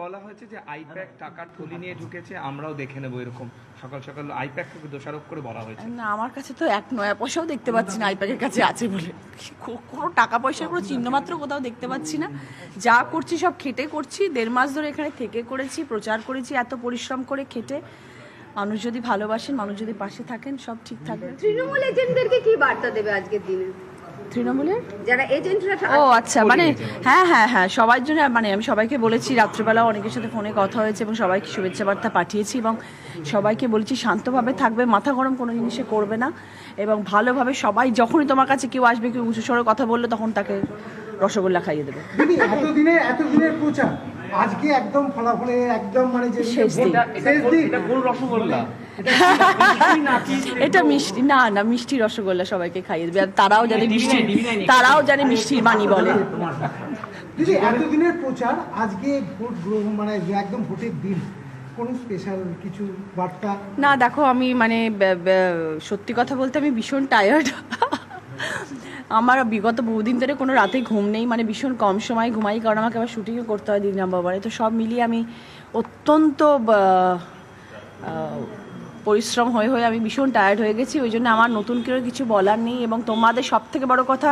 বলা হয়েছে যে আইপ্যাক টাকার থলি নিয়ে ঢুকেছে, আমরাও দেখে নেবো, এরকম সকাল সকাল আইপ্যাককে দোষারোপ করে বলা হয়েছে। না, আমার কাছে তো এক নয়া পয়সাও দেখতে পাচ্ছি না আইপ্যাকের কাছে আছে বলে। কোনো টাকা পয়সার কোনো চিহ্ন মাত্র কোথাও দেখতে পাচ্ছি না। যা করছি সব খেটে করছি, 1.5 মাস ধরে এখানে থেকে করেছি, প্রচার করেছি এত পরিশ্রম করে খেটে। মানুষ যদি ভালোবাসেন, মানুষ যদি পাশে থাকেন, সব ঠিক থাকবে। তৃণমূল এজেন্টদেরকে কি বার্তা দেবে আজকের দিনে? তৃণমূলের যারা এজেন্টরা ও আচ্ছা, মানে হ্যাঁ হ্যাঁ হ্যাঁ, সবার জন্য, মানে আমি সবাইকে বলেছি, রাত্রেবেলা অনেকের সাথে ফোনে কথা হয়েছে এবং সবাইকে শুভেচ্ছা বার্তা পাঠিয়েছি এবং সবাইকে বলেছি শান্তভাবে থাকবে, মাথা গরম কোনো জিনিসে করবে না এবং ভালোভাবে সবাই, যখনই তোমার কাছে কেউ আসবে, কেউ উঁচু স্বরে কথা বললে, তখন তাকে রসগোল্লা খাইয়ে দেবে। দিদি এতদিনের প্রচার আজকে একদম ফলাফলে একদম মানে যে শেষ দিন। এটা কোন রসগোল্লা? এটা মিষ্টি, না না, মিষ্টি রসগোল্লা সবাইকে খাইয়ে দেবে, আর তারাও জানে মিষ্টি, তারাও জানে মিষ্টির বাণী বলে। দিদি এতদিনের প্রচার আজকে ভোট গ্রহণ মানে একদম ভোটের দিন, কোনো স্পেশাল কিছু বার্তা? না দেখো, আমি মানে সত্যি কথা বলতে আমি ভীষণ টায়ার্ড। আমার বিগত বহুদিন ধরে কোনো রাতে ঘুম নেই, মানে ভীষণ কম সময় ঘুমাই, কারণ আমাকে আবার শুটিংও করতে হয় 2 নম্বরে। তো সব মিলিয়ে আমি অত্যন্ত পরিশ্রম হয়ে আমি ভীষণ টায়ার্ড হয়ে গেছি। ওই জন্য আমার নতুন করে কিছু বলার নেই এবং তোমাদের সব থেকে বড় কথা,